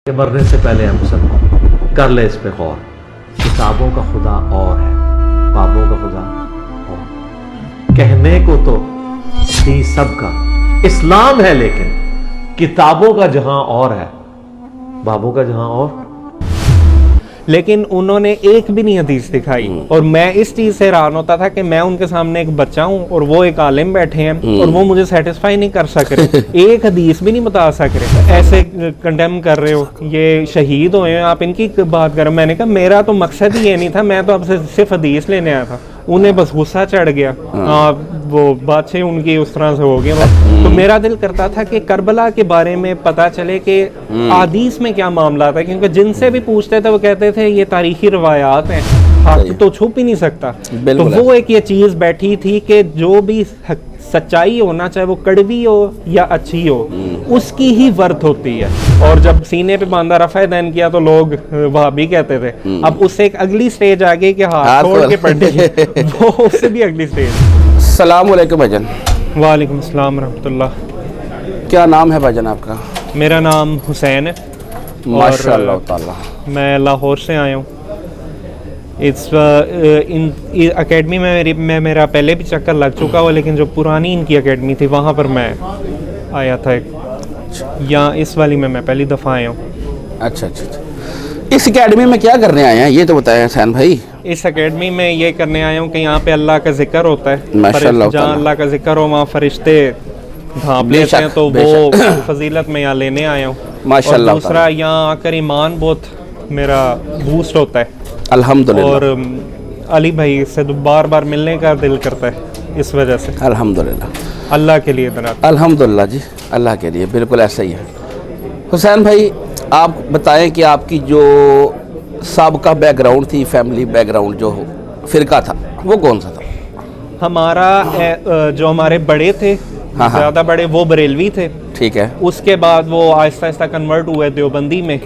कि मरने से पहले हम सब कर ले इस पे गौर। किताबों का खुदा और है, बाबों का खुदा और। कहने को तो दी सबका इस्लाम है, लेकिन किताबों का जहां और है, बाबों का जहां और। लेकिन उन्होंने एक भी नहीं हदीस दिखाई। और मैं इस चीज से हैरान होता था कि मैं उनके सामने एक बच्चा हूँ और वो एक आलिम बैठे हैं और वो मुझे सेटिस्फाई नहीं कर सक रहे, एक हदीस भी नहीं बता सक रहे, ऐसे कंडेम कर रहे हो, ये शहीद हुए हैं, आप इनकी बात करो। मैंने कहा मेरा तो मकसद ही ये नहीं था, मैं तो आपसे सिर्फ हदीस लेने आया था। उन्हें बस गुस्सा चढ़ गया, वो बातें उनकी उस तरह से हो गई। तो मेरा दिल करता था कि करबला के बारे में पता चले कि हदीस में क्या मामला था, क्योंकि जिनसे भी पूछते थे वो कहते थे ये तारीखी रवायात हैं, हक तो छुप ही नहीं सकता। तो वो एक ये चीज़ बैठी थी कि जो भी सच्चाई होना, चाहे वो कड़वी हो या अच्छी हो, उसकी ही वर्थ होती है। और जब सीने पे बांधा रफ़ा दैन किया तो लोग वहाँ भी कहते थे। अब उससे एक अगली स्टेज आ गई कि हाथ छोड़ के पढ़ने की, वो उससे भी अगली स्टेज। अस्सलाम वालेकुम भाईजान। वालेकुम अस्सलाम रहमतुल्लाह। क्या नाम है भाईजान आपका? मेरा नाम हुसैन है, माशाअल्लाह ताला। मैं लाहौर से आया हूँ। इस इन अकेडमी में मेरा पहले भी चक्कर लग चुका हुआ, लेकिन जो पुरानी इनकी अकेडमी थी वहाँ पर मैं आया था या इस वाली में मैं पहली दफ़ा आया हूँ। अच्छा अच्छा अच्छा। इस अकेडमी में क्या करने आए हैं ये तो बताएं हुसैन भाई। इस अकेडमी में ये करने आया हूँ कि यहाँ पे अल्लाह का जिक्र होता है, माशाअल्लाह। जहाँ अल्लाह का जिक्र हो वहाँ फरिश्ते भाप लेते हैं, तो वो फजीलत में यहाँ लेने आया हूँ माशाअल्लाह। दूसरा यहाँ आकर ईमान बहुत मेरा बूस्ट होता है अल्हम्दुलिल्लाह। और अली भाई से तो बार बार मिलने का दिल करता है इस वजह से। अल्हम्दुलिल्लाह, अल्लाह के लिए बना। अल्हम्दुलिल्लाह जी, अल्लाह के लिए, बिल्कुल ऐसा ही है। हुसैन भाई आप बताएं कि आपकी जो साबका बैकग्राउंड थी, फैमिली बैकग्राउंड, जो फ़िरका था वो कौन सा था? हमारा जो हमारे बड़े थे, ज़्यादा बड़े, वो बरेलवी थे। ठीक है। उसके बाद वो आहिस्ता आहिस्ता कन्वर्ट हुए देवबंदी में।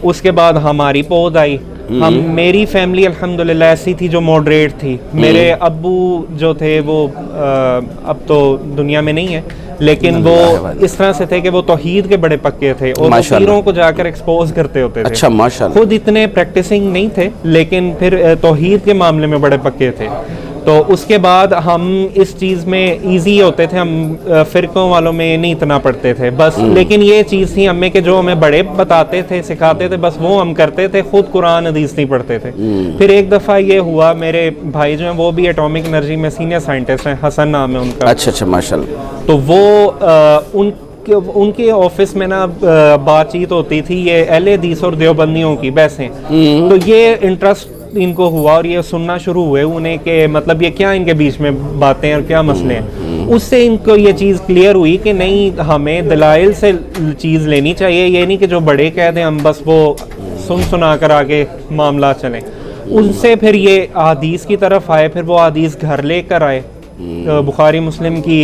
उसके बाद हमारी पौध आई। हम मेरी फैमिली अल्हम्दुलिल्लाह ऐसी थी जो मॉडरेट थी। मेरे अब्बू जो थे वो अब तो दुनिया में नहीं है, लेकिन वो इस तरह से थे कि वो तौहीद के बड़े पक्के थे और पीरों को जाकर एक्सपोज करते होते थे। अच्छा, माशाल्लाह। खुद इतने प्रैक्टिसिंग नहीं थे, लेकिन फिर तौहीद के मामले में बड़े पक्के थे। तो उसके बाद हम इस चीज़ में इजी होते थे, हम फ़िरक़ों वालों में नहीं इतना पढ़ते थे बस। लेकिन ये चीज़ थी हमें कि जो हमें बड़े बताते थे, सिखाते थे, बस वो हम करते थे, खुद कुरान हदीस नहीं पढ़ते थे। फिर एक दफ़ा ये हुआ, मेरे भाई जो हैं वो भी एटॉमिक एनर्जी में सीनियर साइंटिस्ट हैं, हसन नाम है उनका। अच्छा अच्छा, माशाल्लाह। तो वो उनके ऑफिस में ना बातचीत होती थी ये अहले हदीस और देवबंदियों की बहसें। तो ये इंटरेस्ट इनको हुआ और ये सुनना शुरू हुए उन्हें कि मतलब ये क्या इनके बीच में बातें और क्या मसले हैं। उससे इनको ये चीज़ क्लियर हुई कि नहीं, हमें दलाइल से चीज़ लेनी चाहिए, ये नहीं कि जो बड़े कह दें हम बस वो सुना कर आगे मामला चलें। उनसे फिर ये हदीस की तरफ आए, फिर वो हदीस घर लेकर आए, बुखारी मुस्लिम की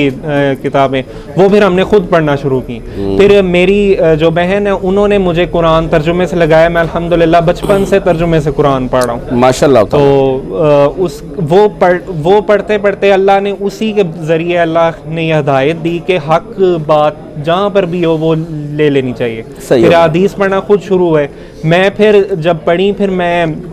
किताबें, वो फिर हमने खुद पढ़ना शुरू की। फिर मेरी जो बहन है उन्होंने मुझे कुरान तर्जुमे से लगाया। मैं अल्हम्दुलिल्लाह बचपन से तर्जुमे से कुरान पढ़ रहा हूँ माशाल्लाह। तो वो पढ़ते पढ़ते अल्लाह ने उसी के ज़रिए अल्लाह ने हिदायत दी कि हक बात जहाँ पर भी हो वो ले लेनी चाहिए। फिर हदीस पढ़ना खुद शुरू हुए। मैं फिर जब पढ़ी, फिर मैं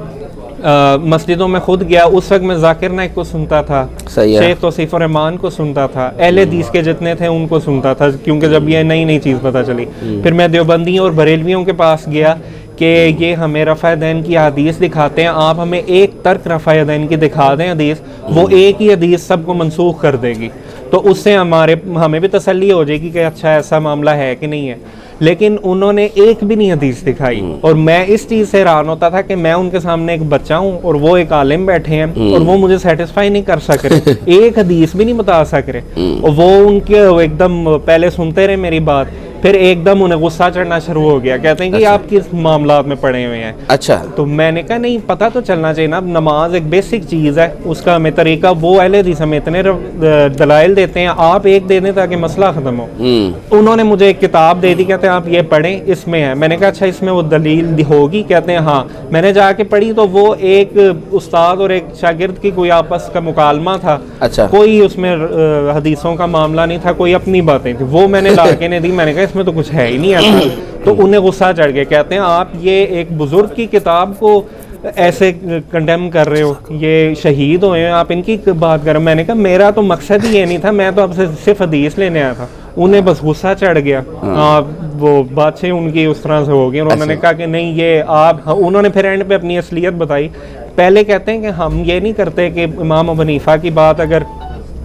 मस्जिदों में खुद गया। उस वक्त मैं जाकिर नाइक को सुनता था, शेख तौसीफ रहमान को सुनता था, अहले हदीस के जितने थे उनको सुनता था, क्योंकि जब ये नई नई चीज़ पता चली। फिर मैं देवबंदी और बरेलवियों के पास गया कि ये हमें रफ़ा दैन की हदीस दिखाते हैं, आप हमें एक तर्क रफ़ा दैन की दिखा दें हदीस, वो एक ही हदीस सबको मनसूख कर देगी। तो उससे हमें भी तसल्ली हो जाएगी कि अच्छा ऐसा मामला है कि नहीं है। लेकिन उन्होंने एक भी नहीं हदीस दिखाई और मैं इस चीज़ से हैरान होता था कि मैं उनके सामने एक बच्चा हूँ और वो एक आलिम बैठे हैं और वो मुझे सेटिस्फाई नहीं कर सक रहे, एक हदीस भी नहीं बता सक रहे। और वो उनके एकदम पहले सुनते रहे मेरी बात, फिर एकदम उन्हें गुस्सा चढ़ना शुरू हो गया। कहते हैं कि अच्छा। आप किस मामला में पड़े हुए हैं। अच्छा। तो मैंने कहा नहीं, पता तो चलना चाहिए ना, नमाज एक बेसिक चीज़ है, उसका हमें तरीका, वो अहले हदीस हमें इतने दलाइल देते हैं, आप एक दे दें ताकि मसला ख़त्म हो। उन्होंने मुझे एक किताब दे दी, कहते हैं आप ये पढ़ें, इसमें है। मैंने कहा अच्छा इसमें वो दलील होगी? कहते हैं हाँ। मैंने जाके पढ़ी तो वो एक उस्ताद और एक शागिर्द की कोई आपस का मुकालमा था। अच्छा। कोई उसमें हदीसों का मामला नहीं था, कोई अपनी बातें थी, वो मैंने लाके ने दी। मैंने कहा इस इसमें तो कुछ है ही नहीं ऐसा। तो उन्हें गुस्सा चढ़ गया, कहते हैं आप ये एक बुजुर्ग की किताब को ऐसे कंडेम कर रहे हो, ये शहीद हुए हैं, आप इनकी बात करो। मैंने कहा मेरा तो मकसद ही ये नहीं था, मैं तो आपसे सिर्फ हदीस लेने आया था। उन्हें बस गुस्सा चढ़ गया, वो बातचीत उनकी उस तरह से हो गई और उन्होंने कहा कि नहीं ये आप, उन्होंने फिर एंड पे अपनी असलियत बताई। पहले कहते हैं कि हम ये नहीं करते कि इमाम अबू हनीफा की बात अगर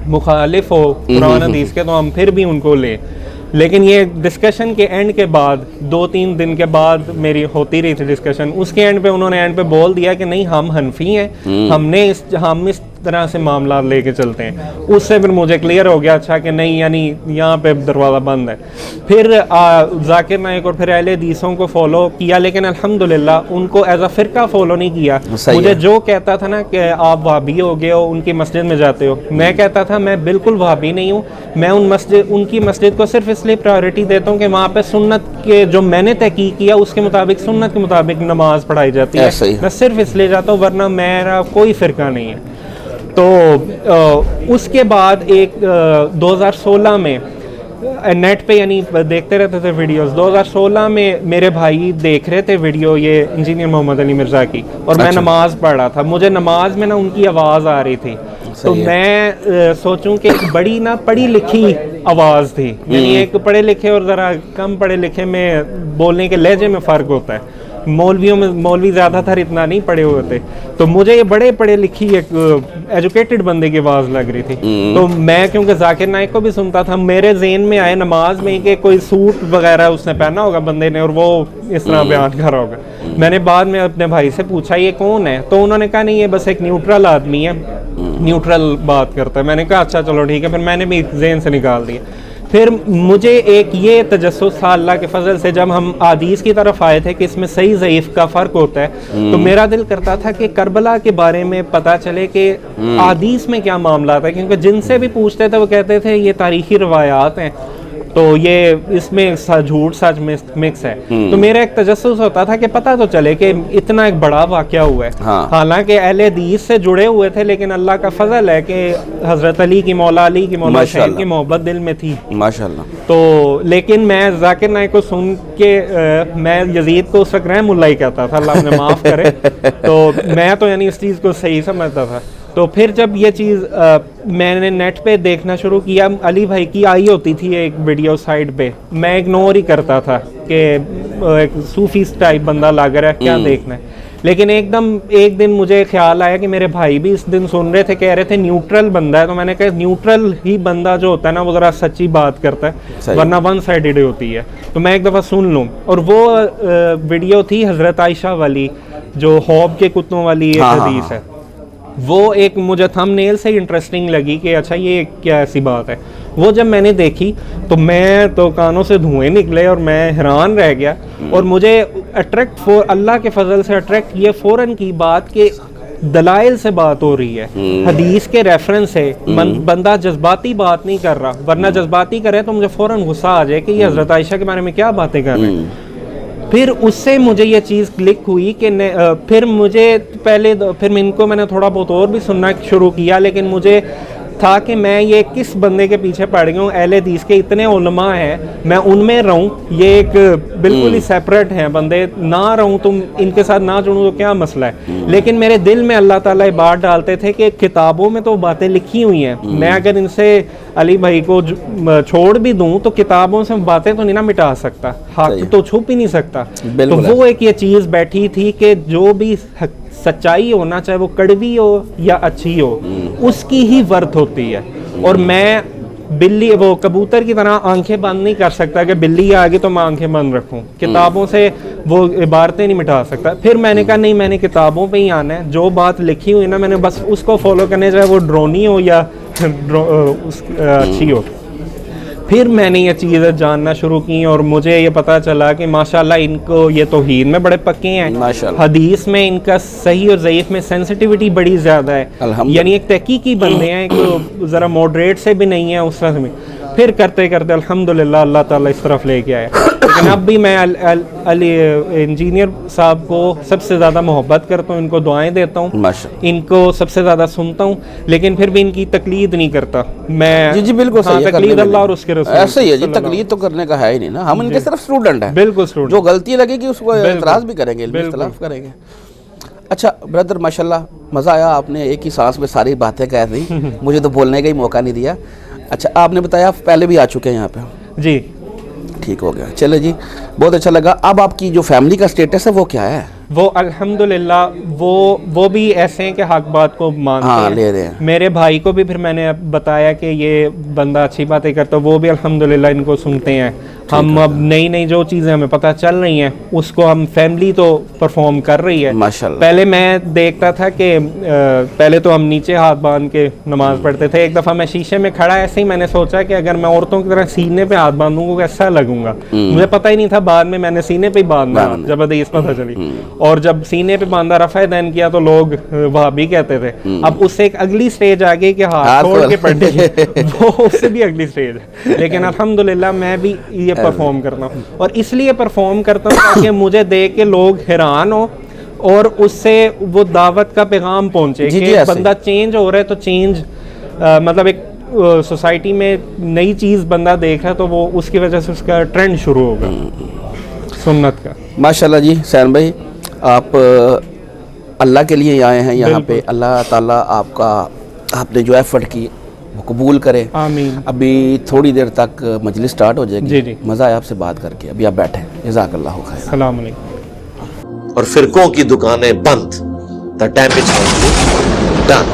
मुखालिफ हो कुरान हदीस के तो हम फिर भी उनको लें, लेकिन ये डिस्कशन के एंड के बाद 2-3 दिन के बाद मेरी होती रही थी डिस्कशन, उसके एंड पे उन्होंने एंड पे बोल दिया कि नहीं हम हनफी हैं, हम इस तरह से मामला लेके चलते हैं। उससे फिर मुझे क्लियर हो गया अच्छा कि नहीं, यानी यहाँ पे दरवाज़ा बंद है। फिर जाकिर नाइक और फिर अहले हदीसों को फॉलो किया, लेकिन अल्हम्दुलिल्लाह उनको एज अ फ़िरका फॉलो नहीं किया। मुझे जो कहता था ना कि आप वहाबी हो गए हो, उनकी मस्जिद में जाते हो, मैं कहता था मैं बिल्कुल वहाबी नहीं हूँ। मैं उनकी मस्जिद को सिर्फ इसलिए प्रायोरिटी देता हूँ कि वहाँ पे सुन्नत के जो मैंने तहकीक किया उसके मुताबिक, सुन्नत के मुताबिक नमाज पढ़ाई जाती है। मैं सिर्फ इसलिए जाता हूँ, वरना मेरा कोई फ़िरका नहीं है। तो उसके बाद एक 2016 में नेट पे यानी देखते रहते थे वीडियोस। 2016 में मेरे भाई देख रहे थे वीडियो ये इंजीनियर मोहम्मद अली मिर्ज़ा की, और मैं नमाज पढ़ रहा था। मुझे नमाज में ना उनकी आवाज़ आ रही थी, तो मैं सोचूं कि एक बड़ी ना पढ़ी लिखी आवाज़ थी, यानी एक पढ़े लिखे और ज़रा कम पढ़े लिखे में बोलने के लहजे में फ़र्क होता है। मौलवियों में मौलवी ज़्यादातर इतना नहीं पढ़े हुए थे, तो मुझे ये बड़े पढ़े लिखी एक एजुकेटेड बंदे की आवाज़ लग रही थी। तो मैं क्योंकि जाकिर नाइक को भी सुनता था, मेरे ज़हन में आए नमाज में कि कोई सूट वगैरह उसने पहना होगा बंदे ने और वो इस तरह बयान कर रहा होगा। मैंने बाद में अपने भाई से पूछा ये कौन है, तो उन्होंने कहा नहीं ये बस एक न्यूट्रल आदमी है, न्यूट्रल बात करता है। मैंने कहा अच्छा चलो ठीक है, फिर मैंने भी ज़हन से निकाल दिया। फिर मुझे एक ये तजस्सुस था अल्लाह के फजल से, जब हम हदीस की तरफ आए थे कि इसमें सही ज़ईफ़ का फ़र्क होता है, तो मेरा दिल करता था कि करबला के बारे में पता चले कि हदीस में क्या मामला था, क्योंकि जिनसे भी पूछते थे वो कहते थे ये तारीख़ी रवायात हैं, तो ये इसमें झूठ सच मिक्स है। तो मेरा एक तजस्सुस होता था कि पता तो चले कि इतना एक बड़ा वाक़या हुआ है। हालांकि अहले हदीस से जुड़े हुए थे, लेकिन अल्लाह का फजल है कि हज़रत अली की, मौला अली की, मौला हुसैन की मोहब्बत दिल में थी माशाल्लाह। तो लेकिन मैं जाकिर नाइक को सुन के मैं यजीद को उस वक्त रहमुल्लाह ही कहता था, अल्लाह ने माफ़ करे। तो मैं तो यानी इस चीज़ को सही समझता था। तो फिर जब ये चीज़ मैंने नेट पे देखना शुरू किया, अली भाई की आई होती थी एक वीडियो साइड पे, मैं इग्नोर ही करता था कि एक सूफी टाइप बंदा लग रहा है, क्या देखना है। लेकिन एक दिन मुझे ख्याल आया कि मेरे भाई भी इस दिन सुन रहे थे, कह रहे थे न्यूट्रल बंदा है, तो मैंने कहा न्यूट्रल ही बंदा जो होता है ना वो ज़रा सच्ची बात करता है, वरना वन साइडेड होती है। तो मैं एक दफ़ा सुन लूँ, और वो वीडियो थी हज़रत आयशा वाली, जो हौब के कुत्तों वाली एक हदीस है। वो एक मुझे थंबनेल से इंटरेस्टिंग लगी कि अच्छा ये क्या ऐसी बात है। वो जब मैंने देखी तो मैं तो कानों से धुएं निकले और मैं हैरान रह गया, और मुझे अल्लाह के फजल से अट्रैक्ट किया फ़ौरन की बात के दलाइल से बात हो रही है, हदीस के रेफरेंस से। बंदा जज्बाती बात नहीं कर रहा, वरना जज्बाती करे तो मुझे फ़ौरन गुस्सा आ जाए कि ये हज़रत आयशा के बारे में क्या बातें कर रहे हैं। फिर उससे मुझे ये चीज़ क्लिक हुई कि फिर मुझे फिर इनको मैंने थोड़ा बहुत और भी सुनना शुरू किया, लेकिन मुझे था कि मैं ये किस बंदे के पीछे पड़ गया हूँ। अहले हदीस के इतने उलमा हैं, मैं उनमें रहूँ, ये एक बिल्कुल ही सेपरेट हैं बंदे, ना रहूँ तुम इनके साथ ना जुड़ूँ तो क्या मसला है। लेकिन मेरे दिल में अल्लाह ताला ये बात डालते थे कि किताबों में तो बातें लिखी हुई हैं, मैं अगर इनसे अली भाई को छोड़ भी दूँ तो किताबों से बातें तो नहीं ना मिटा सकता, हक तो छुप ही नहीं सकता। तो वो एक ये चीज़ बैठी थी कि जो भी सच्चाई हो ना, चाहे वो कड़वी हो या अच्छी हो, उसकी ही वर्थ होती है। और मैं बिल्ली वो कबूतर की तरह आंखें बंद नहीं कर सकता कि बिल्ली आ गई तो मैं आंखें बंद रखूं, किताबों से वो इबारतें नहीं मिटा सकता। फिर मैंने कहा नहीं, मैंने किताबों पे ही आना है, जो बात लिखी हुई ना मैंने बस उसको फॉलो करने, चाहे वो ड्रोनी हो या अच्छी हो। फिर मैंने ये चीज़ें जानना शुरू की और मुझे ये पता चला कि माशाल्लाह इनको ये तौहीद में बड़े पक्के हैं, हदीस में इनका सही और ज़ईफ़ में सेंसिटिविटी बड़ी ज़्यादा है, यानी एक तहकीकी बंदे हैं, ज़रा मॉडरेट से भी नहीं है उस तरह में। फिर करते करते अल्हम्दुलिल्लाह अल्लाह ताला इस तरफ लेके आया। लेकिन अब भी मैं इंजीनियर साहब को सबसे ज़्यादा मोहब्बत करता हूँ, इनको दुआएं देता हूँ, माशाअल्लाह, इनको सबसे ज़्यादा सुनता हूँ, लेकिन फिर भी इनकी तकलीद नहीं करता मैं। जी जी बिल्कुल सही है, तकलीद अल्लाह और उसके रसूल, ऐसे ही है जी, तकलीद तो करने का है ही नहीं ना, हम इनके सिर्फ स्टूडेंट हैं, बिल्कुल स्टूडेंट, जो गलती लगेगी उसको एतराज़ भी करेंगे, इख्तिलाफ करेंगे। अच्छा ब्रदर माशाल्लाह मज़ा आया, आपने एक ही सांस में सारी बातें कह दी, मुझे तो बोलने का ही मौका नहीं दिया। अच्छा आपने बताया आप पहले भी आ चुके हैं यहाँ पे? जी ठीक हो गया, चले जी, बहुत अच्छा लगा। अब आपकी जो फैमिली का स्टेटस है वो क्या है? वो अल्हम्दुलिल्लाह वो भी ऐसे हैं कि हक बात को मानते हैं, ले रहे हैं। मेरे भाई को भी फिर मैंने बताया कि ये बंदा अच्छी बातें करता, वो भी अल्हम्दुलिल्लाह इनको सुनते हैं। हम अब नई नई जो चीज़ें हमें पता चल रही हैं उसको हम फैमिली तो परफॉर्म कर रही है माशाल्लाह। पहले मैं देखता था कि पहले तो हम नीचे हाथ बांध के नमाज पढ़ते थे। एक दफ़ा मैं शीशे में खड़ा ऐसे ही मैंने सोचा कि अगर मैं औरतों की तरह सीने पे हाथ बांधूंगा कैसा लगूंगा, मुझे पता ही नहीं था, बाद में मैंने सीने पे ही बांधना जब हदीस पता चली, और जब सीने पे बांधा रफ़ा दैन किया तो लोग वहाबी कहते थे। अब उससे एक अगली स्टेज आ गई कि हाथ छोड़ के पढ़ने की, वो उससे भी अगली स्टेज है। लेकिन अल्हम्दुलिल्लाह मैं भी ये परफॉर्म करता हूँ, और इसलिए परफॉर्म करता हूँ ताकि मुझे देख के लोग हैरान हो और उससे वो दावत का पैगाम पहुँचे कि बंदा चेंज हो रहा है, तो चेंज मतलब एक सोसाइटी में नई चीज़ बंदा देख रहा है तो वो उसकी वजह से उसका ट्रेंड शुरू होगा सुन्नत का। माशाल्लाह जी सैन भाई, आप अल्लाह के लिए आए हैं यहाँ पे, अल्लाह ताला आपने जो एफर्ट की वो कबूल करे, आमीन। अभी थोड़ी देर तक मजलिस स्टार्ट हो जाएगी। जी जी, मज़ा आया आपसे बात करके, अभी आप बैठे, जज़ाकल्लाह खैर। अस्सलाम वालेकुम। और फिरकों की दुकानें बंद, द डैमेज डन।